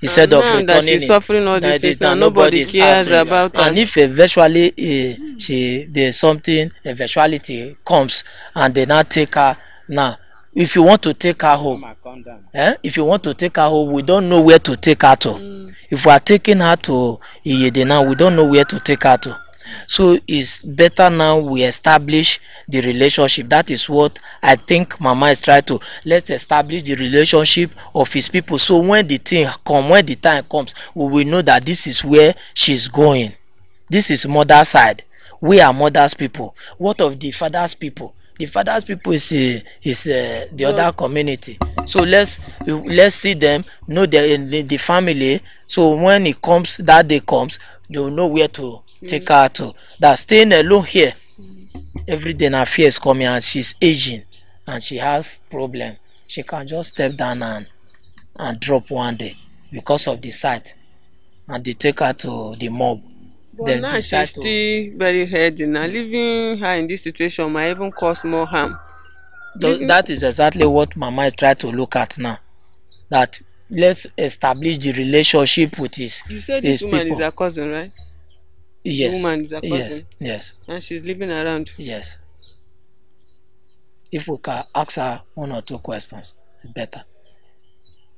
Instead of returning that she's suffering all this things now, nobody cares about her. And if eventually there's something, eventuality comes and they now take her now. If you want to take her home, if you want to take her home, we don't know where to take her to. If we are taking her to Iyede now, we don't know where to take her to. So it's better now we establish the relationship. That is what I think Mama is trying to. Let's establish the relationship of his people. So when the time comes, we will know that this is where she's going. This is mother's side. We are mother's people. What of the father's people? The father's people is the other community. So let's see them, know the family. So when it comes, that day comes, they will know where to take her to. That staying alone here every day now fear is coming and she's aging and she has problem. She can just step down and drop one day because of the sight, and they take her to the mob. But then now she's still very healthy now. Leaving her in this situation might even cause more harm. That is exactly what Mama is trying to look at now. That let's establish the relationship with his You said this woman people. is her cousin, right? Yes. The woman is her cousin. Yes. And she's living around. Yes. If we can ask her 1 or 2 questions, it's better.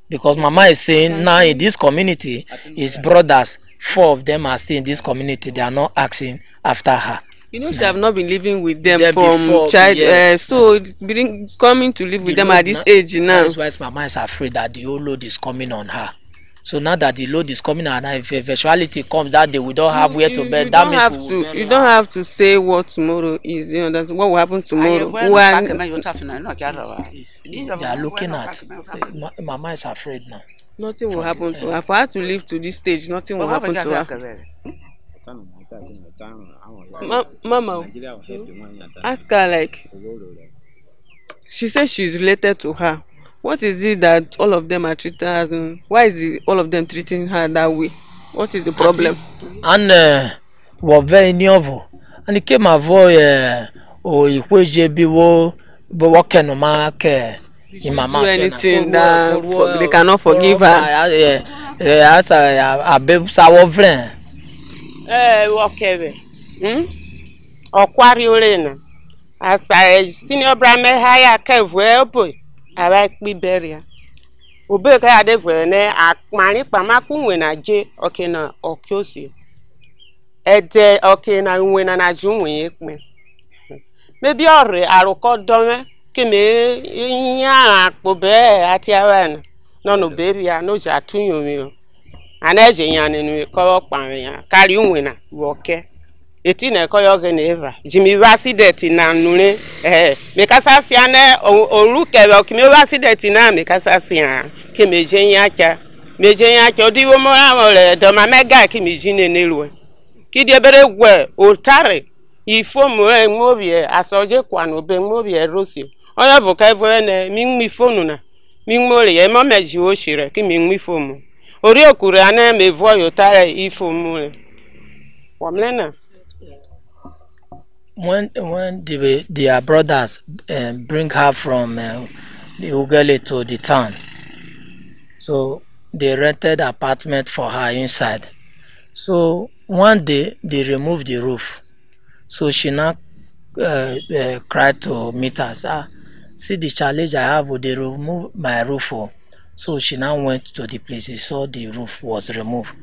Because Mama is saying now in this community, his brothers, 4 of them are still in this community. They are not asking after her. You know, she have not been living with them from before, child. Yes. So coming to live with them at this age now. That's why Mama is afraid that the whole load is coming on her. So now that the load is coming on her, if eventuality comes that day, we don't have where to bed. That means you don't have to say what tomorrow is. You know, that's what will happen tomorrow. they are looking at. Mama is afraid now. Nothing will happen to her. For her to live to this stage, nothing will happen to her. Mama, ask her like. She says she's related to her. What is it that all of them are treating her as in, why is all of them treating her that way? What is the problem? And we're very new. And it came avoid working on my care. In Mama do anything that they cannot forgive her. As a baby sour friend. Okay. Aquariolena. As I senior Brahma higher cave well boy. I like me bury. Ube ka ade vene akmani pamaku we na je okay na okyosi. Ede okay na we na ju we ekme. Maybe ore aroko dome keme yin apo be ati awan. no no baby ya no ja tunyo mi anaje yan ni ko pa yan kari unwena woke eti na ko yoge na eva jimi accident na nure me kasa sia na oruke be ki me accident na me kasa sia ke meje yan acha odi wo mo amore do ma mega ki me jine nelu ki de bere gwe otare ifo mo enwobi asoje kwa no be enwobi rosi oya voka evo na mi nmi fonu na mi ngmole ye mo meji o shire ki mi nmi fomu ori okure ana me vo yo tare ifo mu wamlena. When their brothers bring her from the Ugele to the town, so they rented apartment for her inside. So one day they removed the roof, so she now cried to meet us. See the challenge I have, would they remove my roof? So she now went to the place. She saw the roof was removed.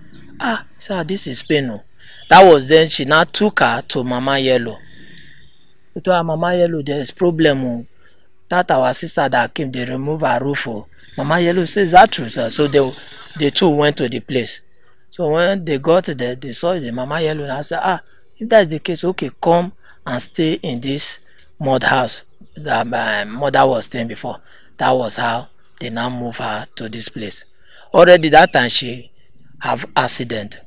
Sir, this is pain. That was then she now took her to Mama Yellow. It was Mama Yellow, there is problem. That our sister that came, they remove her roof. Mama Yellow says, that true, sir? So they two went to the place. So when they got there, they saw the Mama Yellow and I said, if that's the case, okay, come and stay in this mud house that my mother was staying before. That was how they now move her to this place. Already that time she have accident.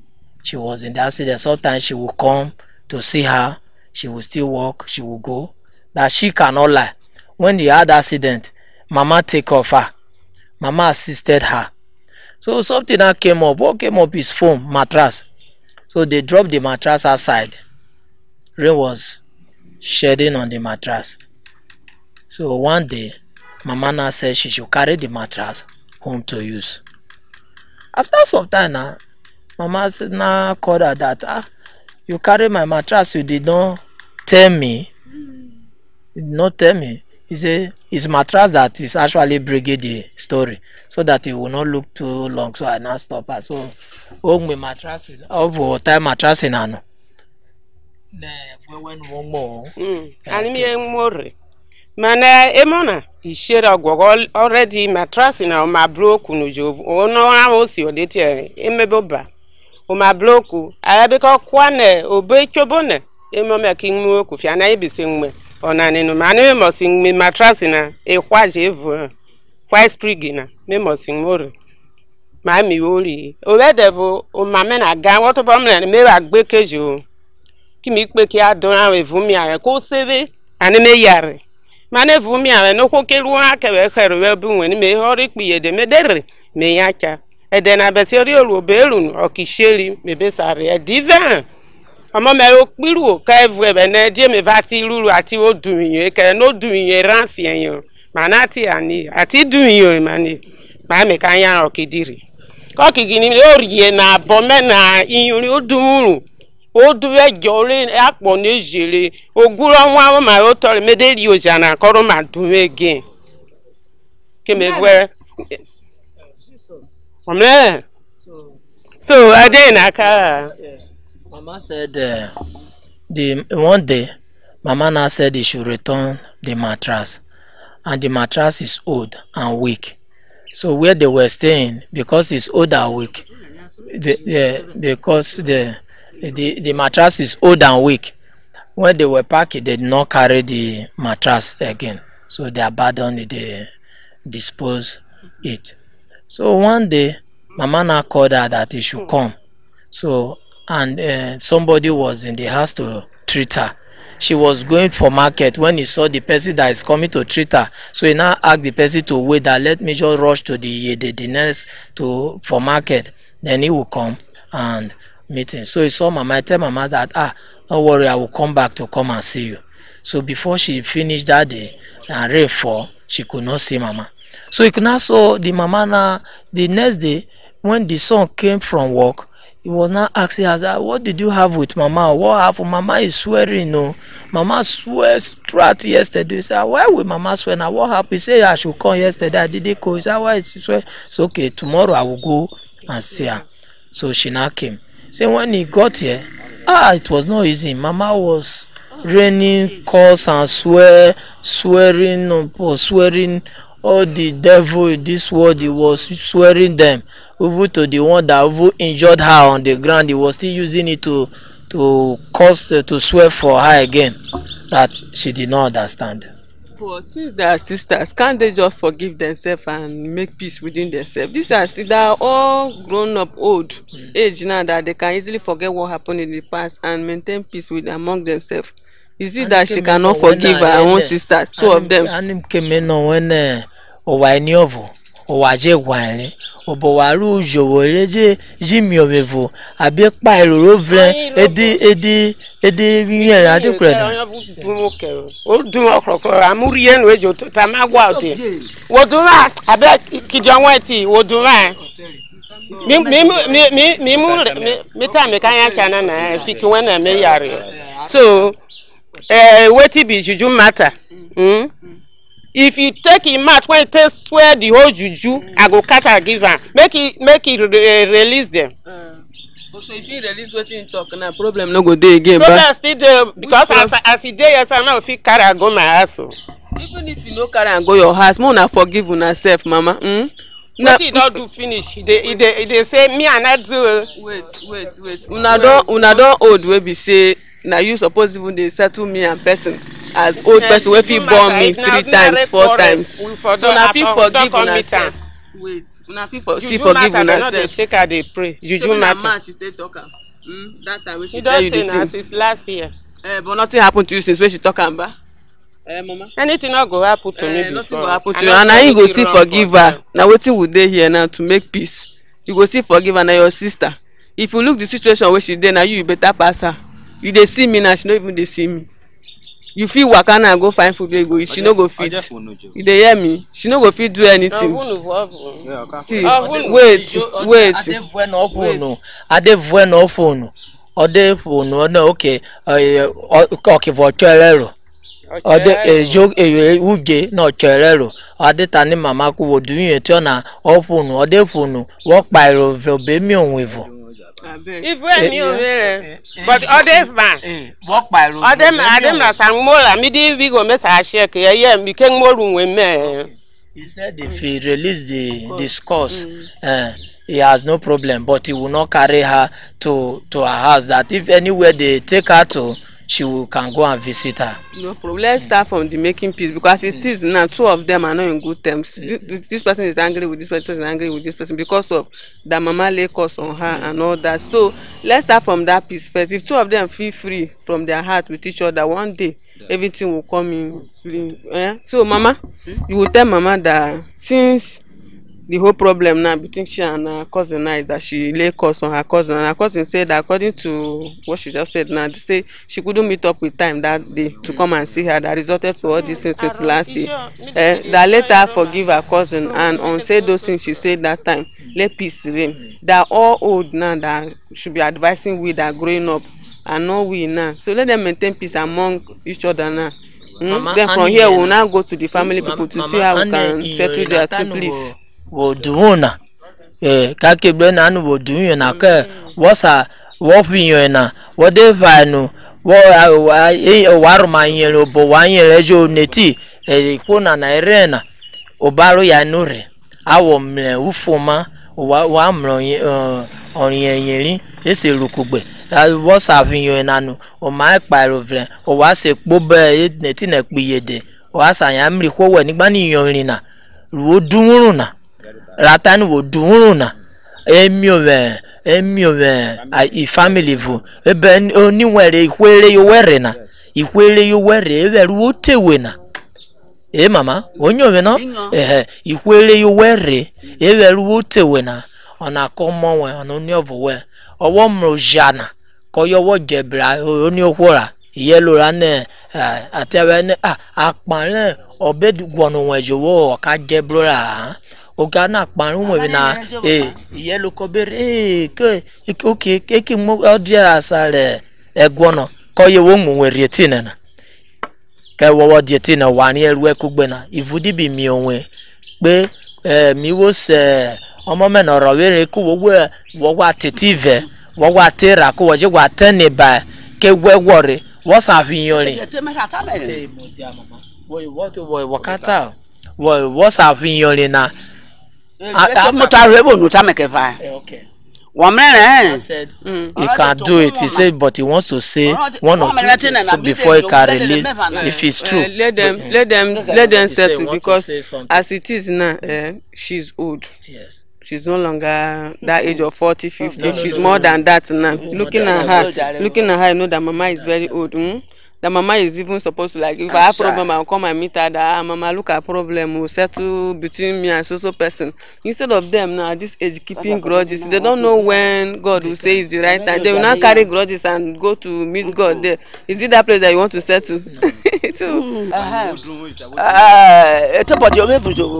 She was in the accident. Sometimes she will come to see her. She will still walk. She will go. That she cannot lie. When he had accident, Mama take off her. Mama assisted her. So something that came up. What came up is foam, mattress. So they dropped the mattress outside. Rain was shedding on the mattress. So one day, Mama now said she should carry the mattress home to use. After some time now, Mama now called her that, you carry my mattress, you did not tell me. You did not tell me. He said, it's mattress that is actually bringing the story, so that it will not look too long. So I now stop her. So, my mattress, time mattress in ano. Mana emona ishera gwogo already mattress na ma bloku no jovu ono amosi odete emeboba o ma bloku arabika kwane obechobone emoma kinmu oku fia na ibise nwe onane no mane mo sing mattress na ehwaje evu kwa sprig na me mo sing more ma mi wori obedevo o ma me na ga woto bomle me wa gbe kejo kimi pe ki adon awe evu mi are ko seve ane me yare mane vumi ave no kokelu aka we khere we bu wen me hori piye de me dere me yacha ede na beseri olu belu okisheli me besare e divan omo me okpiru ka evu be na die me vati lulu ati odunye ke no dunye ransi enyo manati ani ati dunye mani ma me kan ya okidiri ko kigini orie na bome na iyuri odumuru oduwe jore akpo nejele oguro nwa ma o tore medeli ojana koro ma duwe again kemevwe omle so again aka Mama said one day Mama now said he should return the mattress, and the mattress is old and weak. So where they were staying, because it's old and weak, because the mattress is old and weak. When they were packing, they did not carry the mattress again. So they abandoned it, they disposed it. So one day, Mama now called her that he should come. So, and somebody was in the house to treat her. She was going for market when he saw the person that is coming to treat her. So he now asked the person to wait, that let me just rush to the nurse for market. Then he will come and meeting. So he saw Mama. I tell Mama that don't worry, I will come back to come and see you. So before she finished that day and rain fall, she could not see Mama. So he could not saw the Mama now. The next day when the son came from work, he was now asking her, what did you have with Mama? What happened? Mama is swearing, no. Mama swears throughout yesterday. He said, why will Mama swear now? What happened? He said, I should come yesterday. I didn't call. He said, why is she swear? It's okay, tomorrow I will go and see her. So she now came. So when he got here, it was not easy. Mama was raining, curse and swearing all the devil in this world, he was swearing them, even to the one that even injured her on the ground. He was still using it to cause to swear for her again, that she did not understand. But since they are sisters, can't they just forgive themselves and make peace within themselves? These are they are all grown up, old age now, that they can easily forget what happened in the past and maintain peace with among themselves. Is it that she cannot forgive her own sisters, two of them? Owaje wine obowaru joworeje jimiomevo abi pa iroro vren edi yen adekure na o dun okrokro amuri enu ejo ta magwa ode wo dun ra abi kijo won ti wo dun ra mi ta me kan ya chana na fiki wen na me yare so wetin be juju matter. If you take him out when it swear the whole juju, I go cut and give her. Make it release them. So if you release what you talk, na problem no go dey again. Problem still there because as he dey yes, I know if he carry and go my house. Even if you no carry and go your house, more na forgive una self, mama. What he don't do finish? They say me and I do. Wait. Una don old wey be say na you suppose even dey settle me and person. As old person wey fit born me 3 times 4 times, so una fit forgive una self. Wait, una fit forgive una self. Take her dey pray. Juju matter. Man she take talk am. That time when she tell you the thing. Since last year. But nothing happen to you since when she talk am ba. Mama. Anything not go happen to me before. Nothing go happen to you, and now you go still forgive her. Now wetin we dey here now to make peace. You go still forgive her, na your sister. If you look the situation where she dey, now you better pass her. You dey see me now, she no even dey see me. You feel waka and go find food wey go eat, she no go fit. You dey hear me? She no go fit do anything. See, wait. Adevue no phone. Ode phone okay. Okay for chelero. Ode uje no chelero. Ade tani mama ku wo du yen ti ona phone. Ode phone work by ro be mi onwevo. If we me over, but other man, walk by road. Adam na sangmola. Me di we go mess a shake. Yeah, me can more room with me. He said if he release the discourse, he has no problem, but he will not carry her to her house. That if anywhere they take her to, she can go and visit her. No problem. Let's start from the making peace, because it is now 2 of them are not in good terms. This person is angry with this person, is angry with this person because of that mama lay curse on her and all that. So let's start from that peace first. If 2 of them feel free from their heart with each other, one day everything will come in. So mama, you will tell mama that since the whole problem now between she and her cousin now is that she lay curse on her cousin, and her cousin said that according to what she just said now, to say she couldn't meet up with time that day to come and see her, that resulted to all these things since last year. That let her forgive her cousin and unsaid those things she said that time, let peace reign. They are all old now that should be advising we that growing up and not we now. So let them maintain peace among each other now. Then from here we'll now go to the family people to see how we can settle their 2 please. Woduna kake bre na nu wodun na ka wosa wo fin na wo de fa nu wo waru ma yen obo wa yen rejo neti ko na ere na obaro ya nu re awo mle ufoma wa mro orin yen ese rukugbe wosa fin na nu o ma pa ro vre o wa se po be neti na piyede wa sa yan mri ko we nigba ni yorin na ru odunrun na ratani wo dunrun na emi owe I family vu ebe oniwere ihwere yo were na ihwere yo were eberu otewe na mama onyo we no ihwere yo were eberu otewe na ona komo we ona oni ovowe owo mro jana ko yo wo jebra oni okwora yellow ra ne atebe ne apan obedugwonu wejowo ka jebro ra ogana parun we na yellow kobere okay ke mo odia asare egwono ko ye wo nwe rieti na ke wo dieti na wa ni eru ekugbe na ifudi bi mi onwe pe mi wo se omo me na ro were ku wo wa tetive wo wa tera ko wo je wa tani ba ke wewore wo sa fi yan rin mo dia mama wo what wo wakata what's our opinion now? I'm tired of no time. Okay. One man He said he can do it. He said, but he wants to say one or two things so before he can release if it's true. Let them settle because as it is now, she's old. Yes. She's no longer that age of 40, 50. She's more than that now. Looking at her, I know that Mama is very old. The Mama is even supposed to, like, if I have problem, I'll come and meet her. That Mama, look at problem, we'll settle between me and so person. Instead of them now at this age keeping grudges, they don't know when God will say is the right time. They will not carry grudges and go to meet God there. Is it that place that you want to settle? it's about your level.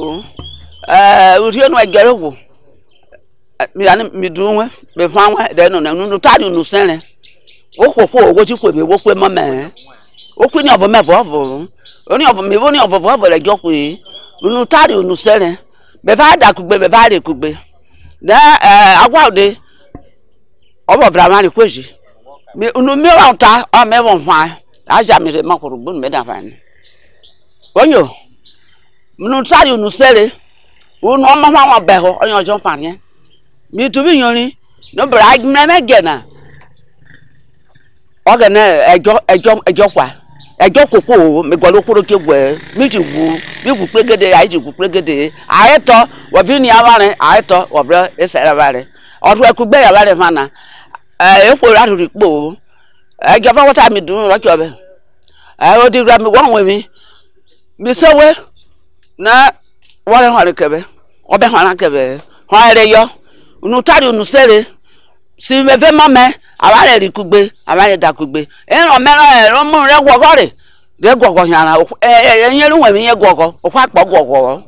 Me doing me found then no tadi no sene wo ti ko be wo pe mama wo ku ni of me vovo oni of me oni of vovo le jo pe no tadi no sene be fa da kugbe be fa re kugbe na agwa de obo vrama ni kweji me no me wa ta o me won fa aja me makoro bu me da fa ni onyo no tadi no sele wo no ma fa wa be ho onyo jo fa ni me to be yoni no brag me gena ogana ejo kwa ejo koko me golo koro kegwe mi jigu mi gu pregede ai jigu pregede ayeto wo vi ni aware ayeto wo bre esere bare odu ekugbe ya bare fana efo radu ripo ejo fa wata mi dun ro kyobe odi gra mi won we mi sewe na wore hore kebe obe hora kebe hore yo unu tari unu sere si me fe mame aware ri kugbe aware da kugbe enro mero ero mu re gwogore de gwogo yara enyeru nwe mi ye gwogo okwa po gwogo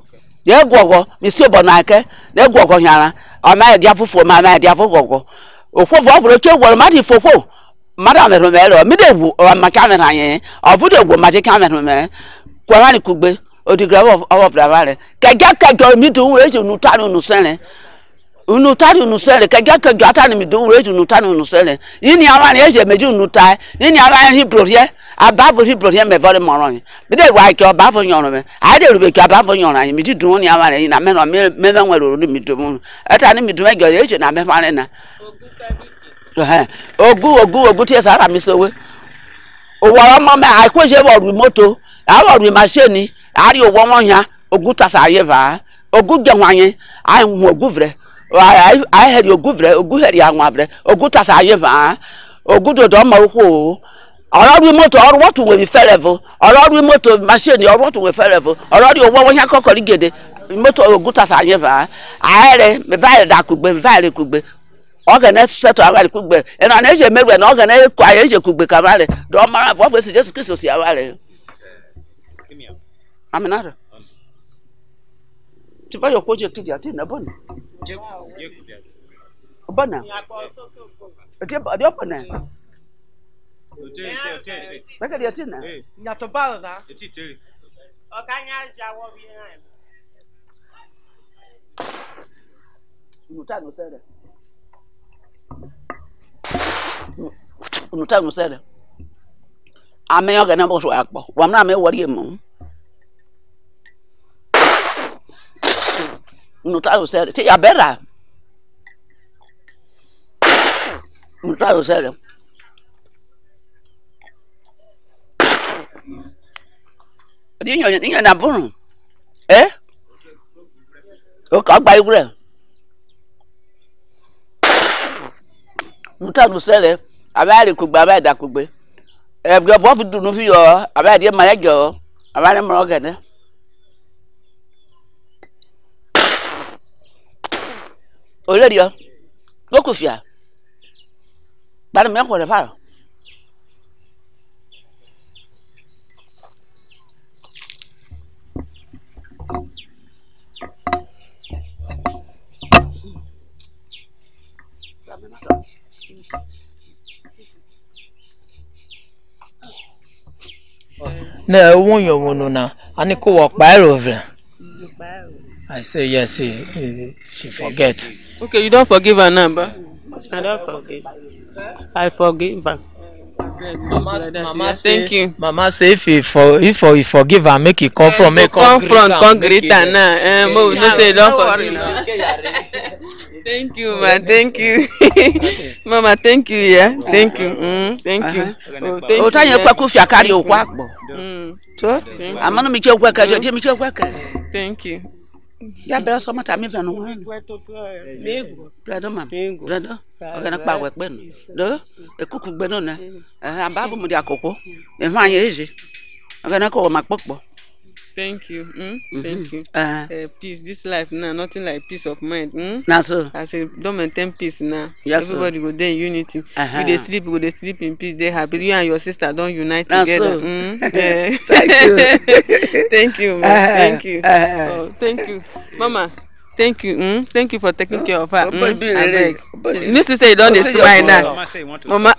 ye gwogo mi si obo na ke de gwogo yara o ma dia fufu ma dia fufu gwogo okwo vo ke gwo ma di fofo madam me mero mi de wu o ma camera yen o fu de gwo ma je camera me kwa ni kugbe odi grab of bravare ke mi du we unu tari unu sere unu tari unu sele kaga ata ni do reju unu tari unu sele yini awani eje meju unu tai yini awani hibrorie abavo hibrorie me vore moron bi de wa ke obavo nyon me a de rube ke abavo nyon an mi di dun ni awani na me no me nwere ru mi do mu ata ni mi do ege eje na me fare na ogu ti sara mi sowe o wa mo me a ko je bo moto a bo machine ari owo won ya ogu tasa ye ba ogu je hwanye a hu ogu vre I had your good ogu had young mother, ogu tasa yeva, ogu do ma ho. Or remote or what will be favorable, or remote machine or what will be favorable, or your one ya cockle get it, motor ogu tasa yeva. I had me vile that could be vile could be. Organize set our could be, and an Asian made an organized quiet could be cavalry. Don't mind what was just kiss of I'm another. To buy your project to your dinner, Bonnie. Bonnie. A dear Bonnie. Look at your dinner. Not a bother. Mutano said, I may organize to act, but one may worry a moon. Nutalo said, "Take a better." Nutalo said, "You're not born, eh? Okay, by bread." Nutalo said, "I very could buy that could be. If your boy do no for you, I very my girl, I very more. Already, look with you. But I'm for the fire. No, won't you want now? I need to walk by over. I say yes, she forget. Okay, you don't forgive her number. I don't forgive. I forgive her. Mama Thank you. Mama say if you forgive her, make it come from, make come front, come greater now. Mo no say don't forgive. Thank you, man. Thank you, Mama. Thank you, yeah. Thank you. Thank you. O ta ye kwaku fi akari o kwa agbo. So, amanu mi che kwa ka je mi che kwa ka. Thank you. Ya bere so mata mi venu wa. Brother man. Brother. Ogana pa we pe no. Do ekuku gbe no na. Ababu mu di akoko. E fa anye eje. Ogana ko ma popo. Thank you. Thank you. Peace. This life now, nothing like peace of mind. Na so. I say, don't maintain peace now. Yes, everybody go there in unity. You dey sleep, go dey sleep in peace. They happy. You and your sister don't unite together. Thank you. Thank you, man. Thank you. Thank you, Mama. Thank you. Thank you for taking care of her. I beg. You need to say you don't dey smile now, Mama.